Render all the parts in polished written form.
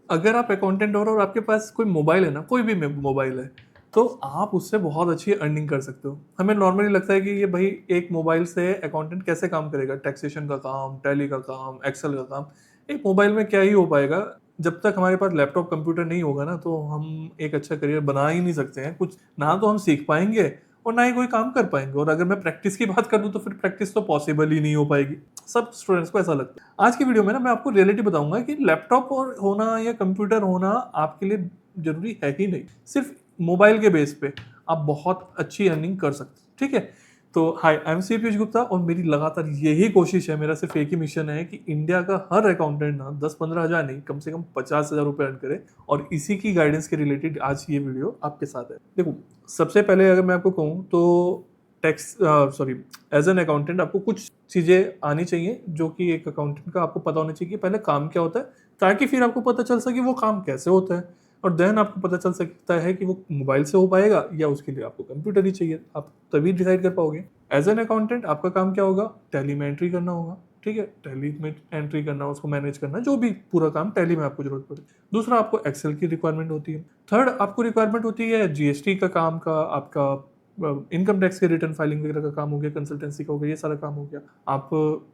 अगर आप अकाउंटेंट हो और आपके पास कोई मोबाइल है ना, कोई भी मोबाइल है, तो आप उससे बहुत अच्छी अर्निंग कर सकते हो। हमें नॉर्मली लगता है कि ये भाई एक मोबाइल से अकाउंटेंट कैसे काम करेगा, टैक्सेशन का काम, टैली का काम, एक्सेल का काम, एक मोबाइल में क्या ही हो पाएगा। जब तक हमारे पास लैपटॉप कंप्यूटर नहीं होगा ना, तो हम एक अच्छा करियर बना ही नहीं सकते हैं कुछ, ना तो हम सीख पाएंगे और ना ही कोई काम कर पाएंगे। और अगर मैं प्रैक्टिस की बात करूँ तो फिर प्रैक्टिस तो पॉसिबल ही नहीं हो पाएगी। सब स्टूडेंट्स को ऐसा लगता है। आज की वीडियो में ना मैं आपको रियलिटी बताऊंगा कि लैपटॉप और होना या कंप्यूटर होना आपके लिए जरूरी है ही नहीं। सिर्फ मोबाइल के बेस पे आप बहुत अच्छी अर्निंग कर सकते हैं, ठीक है। तो hi, I am C Piyush Gupta और मेरी लगातार यही कोशिश है, मेरा सिर्फ एक ही मिशन है कि इंडिया का हर अकाउंटेंट ना 10-15 हज़ार नहीं, कम से कम 50,000 रुपये अर्न करे। और इसी की गाइडेंस के रिलेटेड आज ये वीडियो आपके साथ है। देखो, सबसे पहले अगर मैं आपको कहूँ तो tax sorry as an accountant आपको कुछ चीज़ें आनी चाहिए जो कि एक अकाउंटेंट का आपको पता होना चाहिए कि पहले काम क्या होता है, ताकि फिर आपको पता चल सके वो काम कैसे होता है। और देन आपको पता चल सकता है कि वो मोबाइल से हो पाएगा या उसके लिए आपको कंप्यूटर ही चाहिए। आप तभी डिसाइड कर पाओगे। एज एन अकाउंटेंट आपका काम क्या होगा, टैली में एंट्री करना होगा, ठीक है। टैली में एंट्री करना, उसको मैनेज करना, जो भी पूरा काम टैली में आपको जरूरत पड़े। दूसरा, आपको एक्सेल की रिक्वायरमेंट होती है। थर्ड, आपको रिक्वायरमेंट होती है जीएसटी का काम का, आपका इनकम टैक्स के रिटर्न फाइलिंग वगैरह का काम हो गया, कंसल्टेंसी का हो गया, ये सारा काम हो गया। आप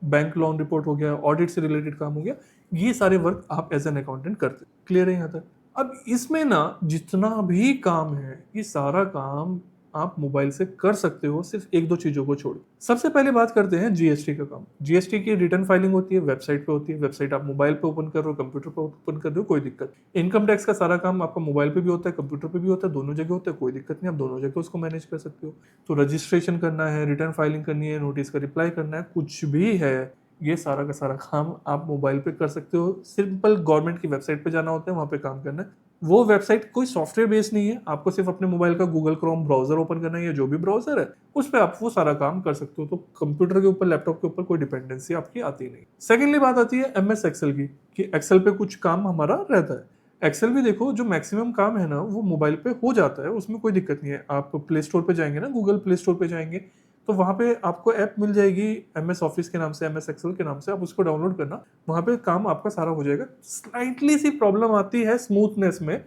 बैंक लोन रिपोर्ट हो गया, ऑडिट से रिलेटेड काम हो गया, ये सारे वर्क आप एज एन अकाउंटेंट करते। क्लियर है यहाँ तक? अब इसमें ना जितना भी काम है, ये सारा काम आप मोबाइल से कर सकते हो, सिर्फ एक दो चीजों को छोड़। सबसे पहले बात करते हैं जीएसटी का काम। जीएसटी की रिटर्न फाइलिंग होती है, वेबसाइट पे होती है। वेबसाइट आप मोबाइल पे ओपन कर रहे हो, कंप्यूटर पे ओपन कर रहे हो, कोई दिक्कत। इनकम टैक्स का सारा काम आपका मोबाइल पे भी होता है, कंप्यूटर पे भी होता है, दोनों जगह होता है, कोई दिक्कत नहीं, आप दोनों जगह उसको मैनेज कर सकते हो। तो रजिस्ट्रेशन करना है, रिटर्न फाइलिंग करनी है, नोटिस का रिप्लाई करना है, कुछ भी है, ये सारा का सारा काम आप मोबाइल पे कर सकते हो। सिंपल गवर्नमेंट की वेबसाइट पे जाना होता है, वहां पे काम करना है। वो वेबसाइट कोई सॉफ्टवेयर बेस्ड नहीं है, आपको सिर्फ अपने मोबाइल का गूगल क्रोम ब्राउजर ओपन करना है या जो भी ब्राउजर है उस पर आप वो सारा काम कर सकते हो। तो कंप्यूटर के ऊपर, लैपटॉप के ऊपर कोई डिपेंडेंसी आपकी आती नहीं। सेकेंडली बात आती है एमएस एक्सेल की, कि एक्सेल पे कुछ काम हमारा रहता है। एक्सेल भी देखो, जो मैक्सिमम काम है ना वो मोबाइल पे हो जाता है, उसमें कोई दिक्कत नहीं है। आप प्ले स्टोर पे जाएंगे ना, गूगल प्ले स्टोर पे जाएंगे, तो वहां पे आपको ऐप मिल जाएगी एमएस ऑफिस के नाम से, एमएस एक्सेल के नाम से, आप उसको डाउनलोड करना, वहां पे काम आपका सारा हो जाएगा। स्लाइटली सी प्रॉब्लम आती है स्मूथनेस में,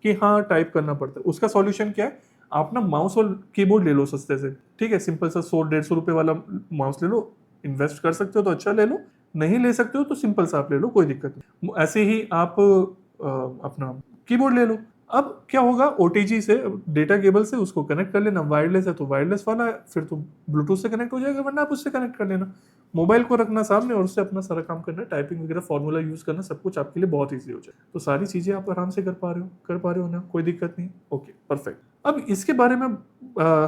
कि हाँ टाइप करना पड़ता है। उसका सॉल्यूशन क्या है, आप ना माउस और कीबोर्ड ले लो सस्ते से, ठीक है। सिंपल सा 100-150 रुपए वाला माउस ले लो। इन्वेस्ट कर सकते हो तो अच्छा ले लो, नहीं ले सकते हो तो सिंपल सा आप ले लो, कोई दिक्कत नहीं। ऐसे ही आप अपना कीबोर्ड ले लो। अब क्या होगा, ओटीजी से, डेटा केबल से उसको कनेक्ट कर लेना। वायरलेस है तो वायरलेस वाला है, फिर तो ब्लूटूथ से कनेक्ट हो जाएगा, वरना आप उससे कनेक्ट कर लेना। मोबाइल को रखना सामने और उससे अपना सारा काम करना, टाइपिंग वगैरह, फॉर्मूला यूज करना, सब कुछ आपके लिए बहुत ईजी हो जाए। तो सारी चीजें आप आराम से कर पा रहे हो ना, कोई दिक्कत नहीं। Okay, perfect. अब इसके बारे में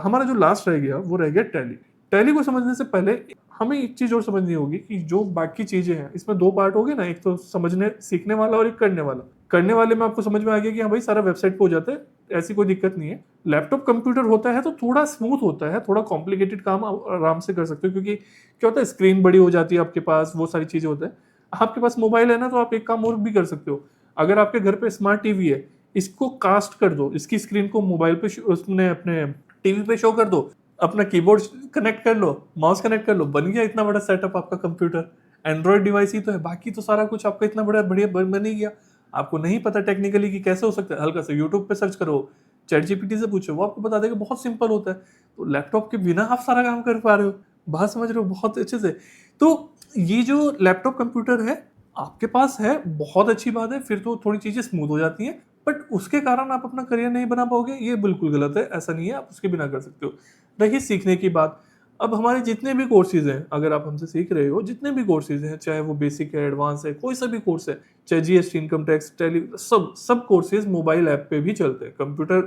हमारा जो लास्ट रह गया वो रह गया टैली। टैली को समझने से पहले हमें एक चीज और समझनी होगी कि जो बाकी चीजें हैं, इसमें दो पार्ट हो गए ना, एक तो समझने सीखने वाला और एक करने वाला। करने वाले में आपको समझ में आ गया कि हाँ भाई सारा वेबसाइट पे हो जाता है, ऐसी कोई दिक्कत नहीं है। लैपटॉप कंप्यूटर होता है तो थोड़ा स्मूथ होता है, थोड़ा कॉम्प्लिकेटेड काम आप आराम से कर सकते हो, क्योंकि क्या होता है, स्क्रीन बड़ी हो जाती है आपके पास, वो सारी चीजें होता है। आपके पास मोबाइल है ना, तो आप एक काम और भी कर सकते हो। अगर आपके घर पे स्मार्ट टीवी है, इसको कास्ट कर दो, इसकी स्क्रीन को मोबाइल पे उसने अपने टीवी पे शो कर दो, अपना कीबोर्ड कनेक्ट कर लो, माउस कनेक्ट कर लो, बन गया इतना बड़ा सेटअप आपका कंप्यूटर। एंड्रॉइड डिवाइस ही तो है, बाकी तो सारा कुछ आपका इतना बड़ा बढ़िया बन ही गया। आपको नहीं पता टेक्निकली कि कैसे हो सकता है, हल्का सा यूट्यूब पे सर्च करो, चैट जीपीटी से पूछो, वो आपको बता देगा, बहुत सिंपल होता है। तो लैपटॉप के बिना आप सारा काम कर पा रहे हो, बात समझ रहे हो बहुत अच्छे से। तो ये जो लैपटॉप कंप्यूटर है आपके पास है, बहुत अच्छी बात है, फिर तो थोड़ी चीजें स्मूथ हो जाती हैं। बट उसके कारण आप अपना करियर नहीं बना पाओगे, ये बिल्कुल गलत है। ऐसा नहीं है, आप उसके बिना कर सकते हो। रही सीखने की बात, अब हमारे जितने भी कोर्सेज हैं, अगर आप हमसे सीख रहे हो, जितने भी कोर्सेज हैं, चाहे वो बेसिक है, एडवांस है, कोई सा भी कोर्स है, चाहे जीएसटी, इनकम टैक्स, टैली, सब कोर्सेज मोबाइल ऐप पे भी चलते हैं। कंप्यूटर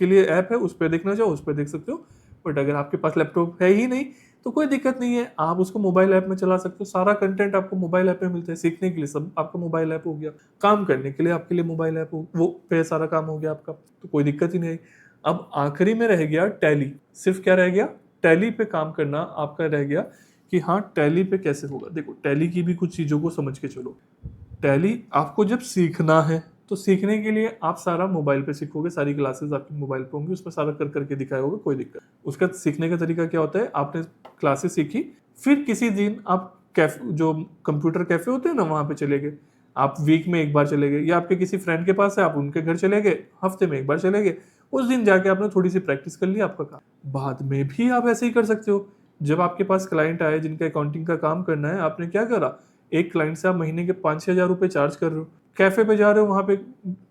के लिए ऐप है, उस पर देखना चाहो उस पर देख सकते हो। बट अगर आपके पास लैपटॉप है ही नहीं तो कोई दिक्कत नहीं है, आप उसको मोबाइल ऐप में चला सकते हो। सारा कंटेंट आपको मोबाइल ऐप में मिलता है, सीखने के लिए सब आपका मोबाइल ऐप हो गया, काम करने के लिए आपके लिए मोबाइल ऐप हो, वो पे सारा काम हो गया आपका, तो कोई दिक्कत ही नहीं। अब आखिरी में रह गया टैली। सिर्फ क्या रह गया, टैली पे काम करना आपका रह गया, कि हाँ टैली पे कैसे होगा। देखो, टैली की भी कुछ चीज़ों को समझ के चलो। टैली आपको जब सीखना है तो सीखने के लिए आप सारा मोबाइल पे सीखोगे, सारी क्लासेस आपके मोबाइल पे होंगी, उसमें सारा कर करके दिखाया होगा, कोई दिक्कत। उसका सीखने का तरीका क्या होता है, आपने क्लासेस सीखी, फिर किसी दिन आप कैफे, जो कंप्यूटर कैफे होते हैं ना, वहां पे चले गए, आप वीक में एक बार चले गए, या आपके किसी फ्रेंड के पास है आप उनके घर चले गए, हफ्ते में एक बार चले गए, उस दिन जाके आपने थोड़ी सी प्रैक्टिस कर ली, आपका काम। बाद में भी आप ऐसे ही कर सकते हो। जब आपके पास क्लाइंट आए जिनका अकाउंटिंग का काम करना है, आपने क्या करा, एक क्लाइंट से आप महीने के 5-6 हज़ार रुपए चार्ज कर रहे हो, कैफे पे जा रहे हो, वहां पे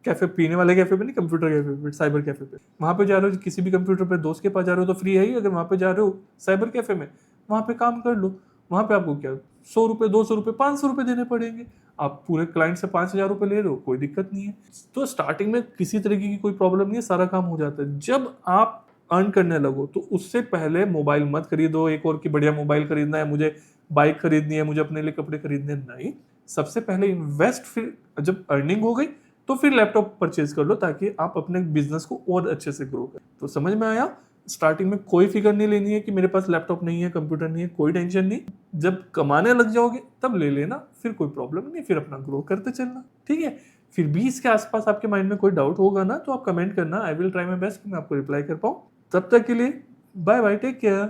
कैफे पीने वाले कैफे पे नहीं, कंप्यूटर कैफे पे, साइबर कैफे पे, वहां पे जा रहे हो, किसी भी कंप्यूटर पे दोस्त के पास जा रहे हो तो फ्री है ही, अगर वहां पे जा रहे हो साइबर कैफे में, वहां पे काम कर लो। वहां पे आपको क्या 100 रुपए, 200 रुपए, 500 रुपए देने पड़ेंगे। आप पूरे क्लाइंट से 5,000 रुपए ले रहे हो, कोई दिक्कत नहीं है। तो स्टार्टिंग में किसी तरीके की कोई प्रॉब्लम नहीं है, सारा काम हो जाता है। जब आप अर्न करने लगो तो उससे पहले मोबाइल मत खरीदो एक और की बढ़िया मोबाइल खरीदना है मुझे, बाइक खरीदनी है मुझे, अपने लिए कपड़े खरीदने, नहीं। सबसे पहले इन्वेस्ट, फिर जब अर्निंग हो गई तो फिर लैपटॉप परचेज कर लो, ताकि आप अपने बिजनेस को और अच्छे से ग्रो करें। तो समझ में आया? स्टार्टिंग में कोई फिक्र नहीं लेनी है कि मेरे पास लैपटॉप नहीं है, कंप्यूटर नहीं है, कोई टेंशन नहीं। जब कमाने लग जाओगे तब ले लेना, फिर कोई प्रॉब्लम नहीं, फिर अपना ग्रो करते चलना, ठीक है। फिर भी इसके आसपास आपके माइंड में कोई डाउट होगा ना, तो आप कमेंट करना, I will try my best कि मैं आपको रिप्लाई कर पाऊँ। तब तक के लिए बाय बाय, टेक केयर।